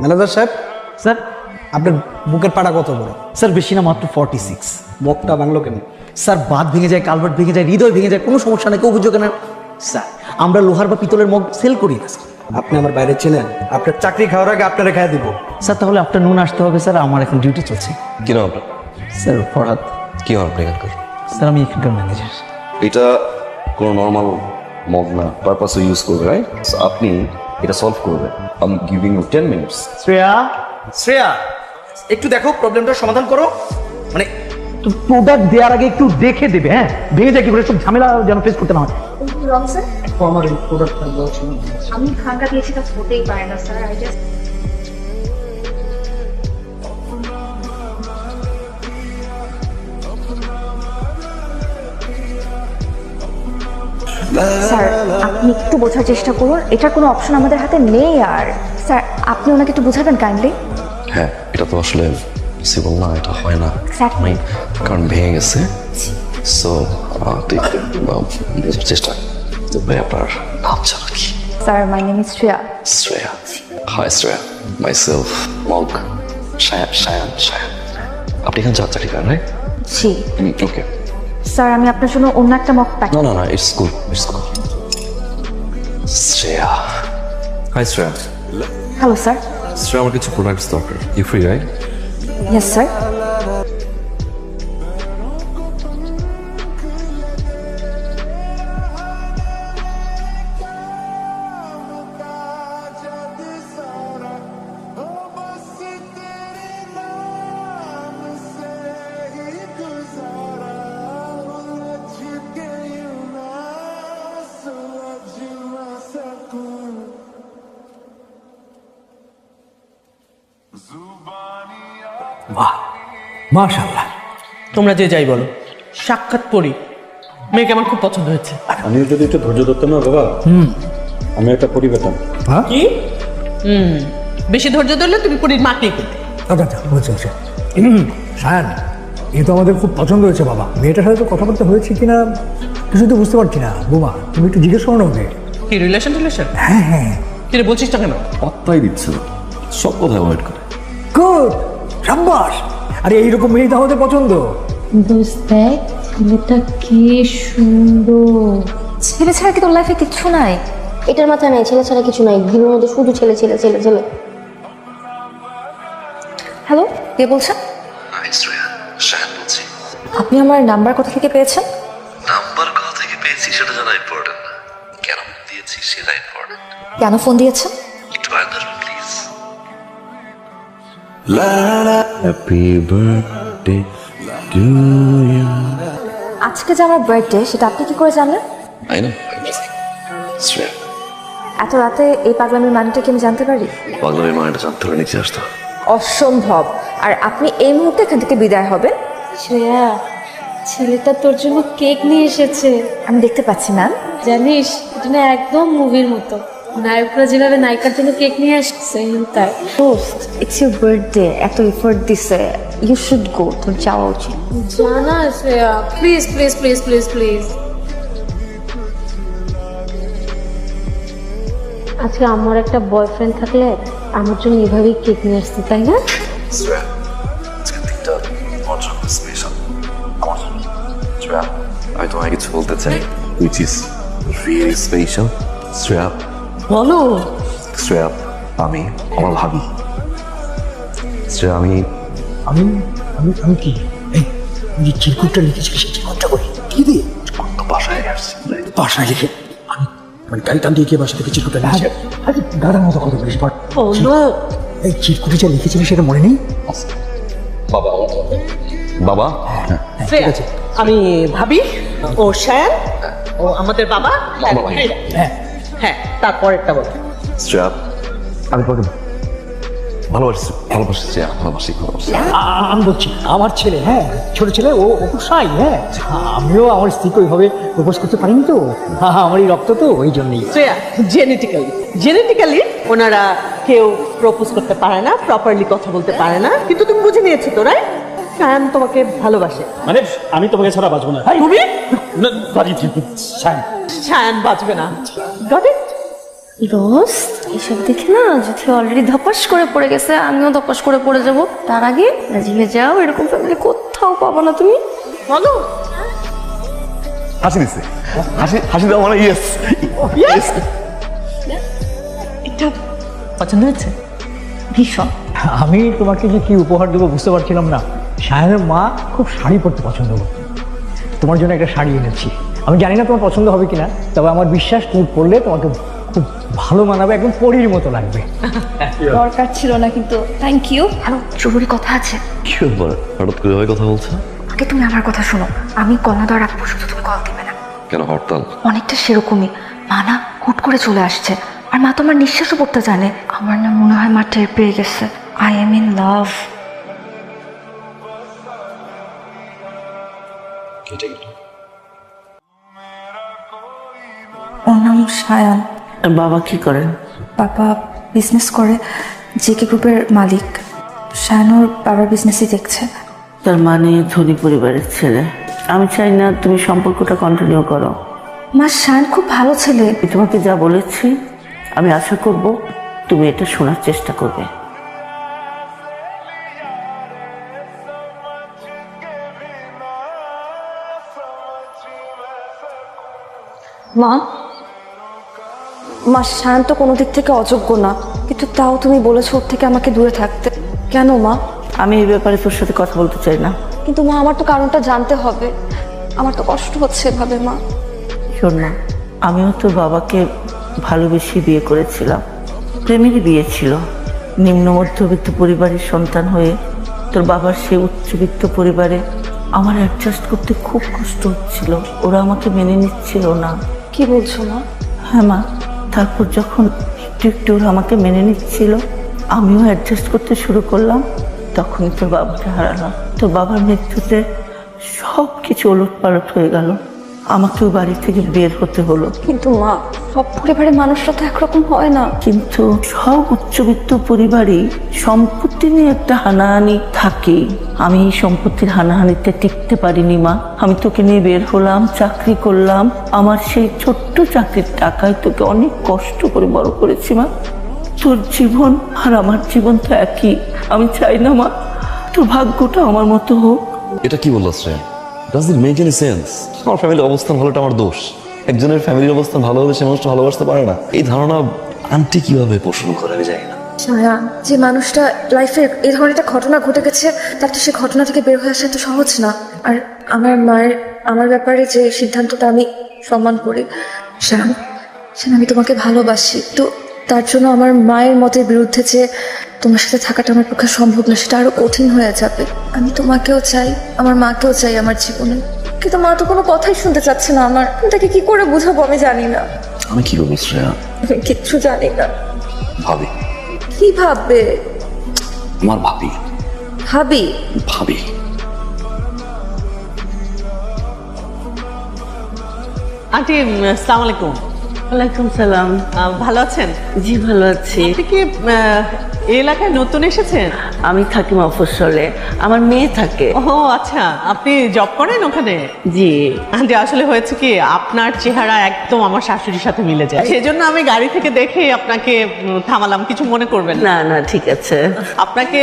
Manager সাহেব, sir আপনার বুকের পাটা কত বড়? স্যার বেশি না, মাত্র 46। মুখটা ভাঙলো কেন? স্যার বাঁধ ভেঙে যায়, কালভার্ট ভেঙে যায়, হৃদয় ভেঙে যায়, কোনো সমস্যা নেই, কেউ অভিযোগ না। স্যার আমরা লোহার বা পিতলের মগ সেল করি না স্যার। আপনি আমার বাইরে চেনেন? আপনার চাকরি খাওয়ার আগে আপনারা খাইয়ে দিব। স্যার তাহলে আপনার নুন আসতে হবে স্যার, আমার এখন ডিউটি চলছে। কি নাম আপনার? স্যার ফরহাদ। কি হন আপনি এখানকার? স্যার আমি এখানকার ম্যানেজার। এটা কোনো নর্মাল মগ না, পারপাসে ইউজ করবে, রাইট? আপনি এটা সলভ করবেন। I am giving you 10 minutes. Shreya, Shreya, একটু দেখো, প্রবলেমটা সমাধান করো। মানে প্রোডাক্ট দেওয়ার আগে একটু দেখে দেবে, হ্যাঁ ভেঙে যায় কি করে, সব ঝামেলা যেন ফেস করতে না হয়। রং স্যার, আমার এই প্রোডাক্টটা আমি ভাঙ্গা দিয়েছি, তা হতেই পারে না স্যার। আই জাস্ট স্যার, আপনি একটু বোঝার চেষ্টা করুন, এটার কোনো অপশন আমাদের হাতে নেই। আর স্যার আপনি ওনাকে একটু বোঝাবেন কাইন্ডলি। হ্যাঁ, এটা তো আসলে পসিবল না, এটা হয় না। Exactly. কারণ ভেঙে গেছে। সো বোঝার চেষ্টা তবে আপনার নাম ছাড়া কি? Sir my name is Shreya. Shreya. Hi Shreya, myself মগ শায়ান। আপনি এখানে চাকরি করেন, রাইট? জি ওকে। স্যার, আমি আপনার জন্য অন্য একটা মক প্যাক। না, it's cool, Shreya. Hi Shreya. Hello sir. Shreya, আমার কিছু প্রোডাক্টস দরকার। You free, right? Yes sir. বাহ, মাশাআল্লাহ। তোমরা যে যাই বলো, সাক্ষাৎ পড়ি মেয়েকে আমার খুব পছন্দ হয়েছে। আমি যদি একটু ধৈর্য ধরতাম না বাবা, আমি একটা পরি পেতাম। হ্যাঁ, কি? বেশি ধৈর্য ধরলে তুমি পরীর মাকেই করতে। আচ্ছা হয়েছে। সায়ান, এ তো আমাদের খুব পছন্দ হয়েছে বাবা। মেয়েটার সাথে তো কথাবার্তা হয়েছে কিনা কিছু তো বুঝতে পারছি না। বোমা, তুমি একটু জিজ্ঞেস করো না ওকে। কি রিলেশন? হ্যাঁ, কি রে, বলছিস না কেন? পাত্তাই দিচ্ছে না, সব কথা অ্যাভয়েড করে। গুড, সাব্বাস। আরে এইরকম মেয়ে তো আমাদের পছন্দ। দোস্ত দেখ, ছেলেটা কি সুন্দর। ছেলে ছাড়া কি তোর লাইফে কিচ্ছু নাই? এটার মাথায় নাই ছেলে ছাড়া কিছু নাই, ভিড়ের মধ্যে শুধু ছেলে ছেলে ছেলে ছেলে। হ্যালো, কে বলছেন? হাই শ্রেয়া, শায়ান বলছি। আপনি আমার নাম্বার কোথা থেকে পেয়েছেন? নাম্বার কোথা থেকে পেয়েছি সেটা জানা ইম্পর্টেন্ট না, কেন দিয়েছি সেটা ইম্পর্টেন্ট। কেন ফোন দিয়েছেন? একটু আগে ধরুন please. Happy birthday to you. আজকে যে আমার বার্থডে, সেটা আপনি কি করে জানলেন? I know. শ্রেয়া, এত রাতে এই পাগলামির মানেটা কি আমি জানতে পারি? পাগলের মায়েরা জানতে হলে নিচে আসতো। অসম্ভব। আর আপনি এই মুহূর্তে এখান থেকে বিদায় হবেন। শ্রেয়া, ছেলেটা তোর জন্য কেক নিয়ে এসেছে। আমি দেখতে পাচ্ছি ম্যাম। জানিস, এটা না একদম মুভির মতো। নায়করা যেভাবে নায়িকার জন্য কেক নিয়ে আসছে তাই। দোস্ত, ইটস ইউর বার্থডে, এত এফোর্ট দিছে, ইউ শুড গো, তোর যাওয়া উচিত। জানা Shreya, please please please please please. আজকে আমার একটা বয়ফ্রেন্ড থাকলে আমার জন্য এভাবেই কেক নিয়ে আসতো, তাই না? শ্রেয়া, আজকের দিনটা আমার জন্য স্পেশাল। আমার জন্য। শ্রেয়া, আমি তোমায় কিছু বলতে চাই, which is really special. Shreya, বলো। শ্রেয়া, আমি আমার ভাবি। শ্রেয়া, আমি আমি আমি কি এই যে চিরকুটটা লিখেছি, সেই চিরকুটটা কই? কি দিয়ে? তো বাসায় আসছি। বাসায় লিখে আমি মানে গাড়ি টান দিয়ে গিয়ে বাসা থেকে চিরকুটটা লিখেছি। আরে গাড়ার মতো কথা বলিস বাট বলো। এই চিরকুটে যা লিখেছিলি সেটা মনে নেই? বাবা, বাবা, শ্রেয়া, আমি ভাবি, ও শায়ান, ও আমাদের বাবা। বাবা। হ্যাঁ, হ্যাঁ, তারপরেরটা বলো। শ্রেয়া, আমি তোমাকে ভালোবাসি। শ্রেয়া, ভালোবাসি। আমি বলছি আমার ছেলে, হ্যাঁ ছোট ছেলে, ও খুব সাই। হ্যাঁ, আমিও আমার স্ত্রীকে ওইভাবে প্রপোজ করতে পারিনি তো। আমারই রক্ত তো, ওই জন্যই। শ্রেয়া, জেনেটিক্যালি ওনারা কেউ প্রপোজ করতে পারে না, প্রপারলি কথা বলতে পারে না, কিন্তু তুমি বুঝে নিয়েছো তো, রাইট? শায়ান তোমাকে ভালোবাসে। মানে আমি তোমাকে ছাড়া বাঁচবো না। তুমি? না, বাড়ি ঠিক, ছাই। শায়ান বাঁচবে না। Got it? রোজ এসব দেখে না যদি অলরেডি ধপাস করে পড়ে গেছে, আমিও ধপাস করে পড়ে যাব। তার আগে রাজি হয়ে যাও, এরকম ফ্যামিলি কোথাও পাবো না তুমি। বলো হাসি দিচ্ছে, হাসি দেওয়া মানে ইয়েস। এটা পছন্দ হয়েছে ভীষণ। আমি তোমাকে যে কি উপহার দেবো বুঝতে পারছিলাম না। সায়নের মা খুব শাড়ি পরতে পছন্দ করত, তোমার জন্য একটা শাড়ি এনেছি। আমি জানি না তোমার পছন্দ হবে কিনা, তবে আমার বিশ্বাস তুমি পরলে তোমাকে খুব ভালো মানাবে, একদম পরীর মতো লাগবে। দরকার ছিল না কিন্তু থ্যাংক ইউ। হ্যালো, জরুরি কথা আছে। কি ব্যাপার, হঠাৎ করে ভাই কথা বলছো? আগে তুমি আমার কথা শোনো, আমি কল দেওয়ার আগ পর্যন্ত তুমি কল দিবে না। কেন হরতাল? অনেকটা সেরকমই। মা না হুট করে চলে আসছে, আর মা তো আমার নিঃশ্বাসও পড়তে জানে। আমার না মনে হয় মা টের পেয়ে গেছে আই এম ইন লাভ। ওর নাম সায়ান। বাবা কি করেন? বাবা বিজনেস করে, জেকে গ্রুপের মালিক। সায়ান ওর বাবার বিজনেসই দেখছে। তার মানে ধনী পরিবারের ছেলে। আমি চাই না তুমি সম্পর্কটা কন্টিনিউ করো। মা সায়ান খুব ভালো ছেলে। আমি তোমাকে যা বলেছি আমি আশা করব তুমি এটা শোনার চেষ্টা করবে। মা মা সায়ান তো কোনো দিক থেকে অযোগ্য না, কিন্তু তাও তুমি বলেছো ওর থেকে আমাকে দূরে থাকতে। কেন মা? আমি এই ব্যাপারে তোর সাথে কথা বলতে চাই না। কিন্তু মা আমার তো কারণটা জানতে হবে, আমার তো কষ্ট হচ্ছে এভাবে। মা শোন না, আমিও তোর বাবাকে ভালোবেসে বিয়ে করেছিলাম। প্রেমেরই বিয়ে ছিল। নিম্ন মধ্যবিত্ত পরিবারের সন্তান হয়ে তোর বাবার সেই উচ্চবিত্ত পরিবারে আমার অ্যাডজাস্ট করতে খুব কষ্ট হচ্ছিল। ওরা আমাকে মেনে নিচ্ছিল না। কি বলছো মা? হ্যাঁ মা, তারপর যখন একটু একটু ওরা আমাকে মেনে নিচ্ছিল, আমিও অ্যাডজাস্ট করতে শুরু করলাম। তখনই তোর বাবাকে হারালাম। তোর বাবার মৃত্যুতে সব কিছু ওলট পালট হয়ে গেল। আমাকেও বাড়ি থেকে বের হতে হলো। কিন্তু মা, সব পরিবারের মানুষরা তো একরকম হয় না। কিন্তু সব উচ্চবিত্ত পরিবারই সম্পত্তি নিয়ে একটা হানাহানি থাকে। আমি এই সম্পত্তির হানাহানিতে টিকতে পারিনি মা। আমি তোকে নিয়ে বের হলাম, চাকরি করলাম। আমার সেই ছোট্ট চাকরির টাকায় তোকে অনেক কষ্ট করে বড় করেছি মা। তোর জীবন আর আমার জীবন তো একই। আমি চাই না মা তোর ভাগ্যটা আমার মতো হোক। এটা কি বললো Shreya? Does it make any sense? আমার ফ্যামিলির অবস্থান ভালোটা আমার দোষ? একজনের ফ্যামিলির অবস্থান ভালো হলে সে মানুষটা ভালোবাসতে পারে না, এই ধারণা আন্টি কিভাবে পোষণ করে আমি জানি না। সায়ান, যে মানুষটা লাইফে এই ধরনের একটা ঘটনা ঘটে গেছে, তার তো সে ঘটনা থেকে বের হয়ে আসা এত সহজ না। আর আমার মায়ের আমার ব্যাপারে যে সিদ্ধান্তটা আমি সম্মান করি। সায়ান, আমি তোমাকে ভালোবাসি, তো তার জন্য আমার মায়ের মতের বিরুদ্ধে যে তোমার সাথে থাকাটা আমার পক্ষে সম্ভব না, সেটা আরো কঠিন হয়ে যাবে। আমি তোমাকেও চাই, আমার মাকেও চাই আমার জীবনে, কিন্তু মা তো কোনো কথাই শুনতে চাচ্ছে না আমার। তাকে কি করে বুঝাবো আমি জানি না। আমি কি বলবো শ্রেয়া? আমি কিচ্ছু জানি না। ভাবি। কি ভাববে? আমার ভাবি। ভাবি? ভাবি। আন্টি আসসালামু আলাইকুম। ওয়ালাইকুম সালাম। ভালো আছেন? জি ভালো আছি। আপনি কি এই এলাকায় নতুন এসেছেন? আমি থাকি মফস্বলে, আমার মেয়ে থাকে। ও আচ্ছা, আপনি জব করেন ওখানে? জি। আন্টি আসলে হয়েছে কি, আপনার চেহারা একদম আমার শাশুড়ির সাথে মিলে যায়, সেজন্য আমি গাড়ি থেকে দেখে আপনাকে থামালাম। কিছু মনে করবেন না? না না ঠিক আছে। আপনাকে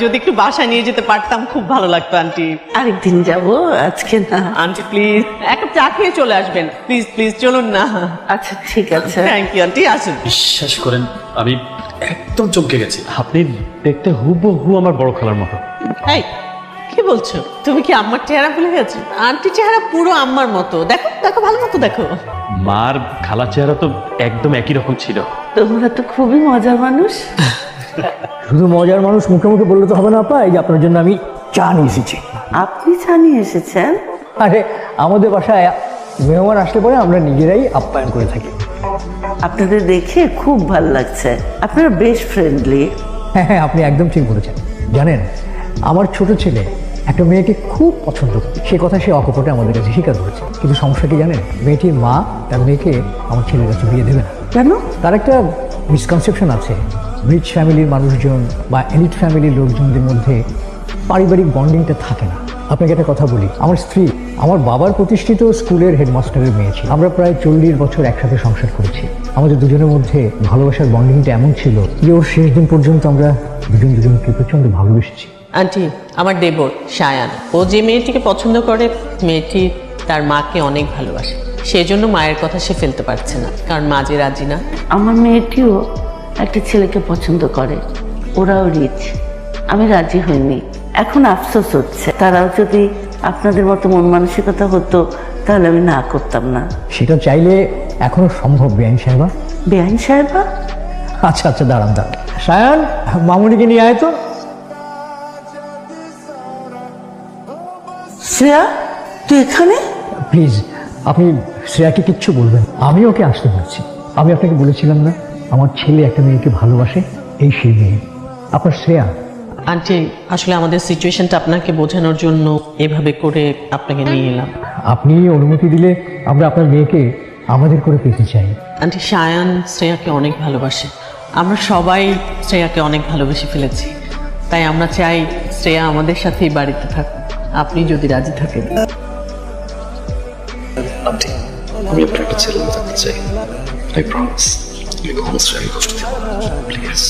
যদি একটু বাসায় নিয়ে যেতে পারতাম খুব ভালো লাগতো আন্টি। আরেকদিন যাব, আজকে না। আন্টি প্লিজ এক কাপ চা খেয়ে চলে আসবেন, প্লিজ প্লিজ চলুন না। আচ্ছা ঠিক আছে। থ্যাংক ইউ আন্টি, আসুন। বিশ্বাস করেন আমি একদম চমকে গেছি। আপনি দেখতে হুবহু আমার বড় খালার মতো। এই কি বলছো? তুমি কি আম্মার চেহারা ভুলে গেছো? আন্টি চেহারা পুরো আম্মার মতো। দেখো দেখো, ভালো মতো দেখো। মার খালার চেহারা তো একদম একই রকম ছিল। তোমরা তো খুবই মজার মানুষ। শুধু মজার মানুষ মুখে মুখে বললে তো হবে না আপা, এই যে আপনার জন্য আমি চা নিয়ে এসেছি। আপনি চা নিয়ে এসেছেন? আরে আমাদের বাসায় মেহমান আসলে পরে আমরা নিজেরাই আপ্যায়ন করে থাকি। আপনাদের দেখে খুব ভালো লাগছে, আপনারা বেশ ফ্রেন্ডলি। হ্যাঁ হ্যাঁ, আপনি একদম ঠিক বলেছেন। জানেন, আমার ছোট ছেলে একটা মেয়েকে খুব পছন্দ করে, সে কথা সে অকপটে আমাদের কাছে স্বীকার করেছে। কিন্তু সমস্যা কি জানেন, মেয়েটির মা তার মেয়েকে আমার ছেলের কাছে বিয়ে দেবে না। কেন? তার একটা মিসকনসেপশন আছে, রিচ ফ্যামিলির মানুষজন বা এলিট ফ্যামিলির লোকজনদের মধ্যে পারিবারিক বন্ডিংটা থাকে না। আপনাকে একটা কথা বলি, আমার স্ত্রী আমার বাবার প্রতিষ্ঠিত স্কুলের হেডমাস্টারের মেয়ে ছিল। আমরা প্রায় 40 বছর একসাথে সংসার করেছি। আমাদের দুজনের মধ্যে ভালোবাসার বন্ডিংটা এমন ছিল যে ওর শেষ দিন পর্যন্ত আমরা দুজনকে প্রচন্ড ভালোবেসেছি। আন্টি, আমার দেবর সায়ান, ও যে মেয়েটিকে পছন্দ করে, মেয়েটি তার মাকে অনেক ভালোবাসে। সেই জন্য মায়ের কথা সে ফেলতে পারছে না, কারণ মা যে রাজি না। আমার মেয়েটিও একটা ছেলেকে পছন্দ করে, ওরাও রিচ। আমি রাজি হইনি। এখন আফসোস হচ্ছে, তারাও যদি আপনাদের মতো মন মানসিকতা হতো তাহলে আমি না করতাম না। সেটা চাইলে এখনো সম্ভব বেআইন সাহেবা। বেআইন সাহেবা? আচ্ছা আচ্ছা, দাঁড়ান। সায়ান, মামুনিকে নিয়ে আয় তো। শ্রেয়া, তুই এখানে? প্লিজ, আপনি শ্রেয়াকে কিচ্ছু বলবেন, আমি ওকে আসতে বলছি। আমি আপনাকে বলেছিলাম না আমার ছেলে একটা মেয়েকে ভালোবাসে, এই সেই মেয়ে আপনার শ্রেয়া। আন্টি, আসলে আমাদের সিচুয়েশনটা আপনাকে বোঝানোর জন্য এভাবে করে আপনাকে নিয়ে এলাম। আপনি অনুমতি দিলে আমরা আপনার মেয়েকে আমাদের করে পেতে চাই। আন্টি, সায়ান শ্রেয়াকে অনেক ভালোবাসে। আমরা সবাই শ্রেয়াকে অনেক ভালোবেসে ফেলেছি, তাই আমরা চাই শ্রেয়া আমাদের সাথেই বাড়িতে থাকুক, আপনি যদি রাজি থাকেন। আন্টি, আমি আপনার একটা ছেলে থাকতে চাই। আই প্রমিস, আমি কখনো শ্রেয়াকে কষ্ট দিব না, প্লিজ।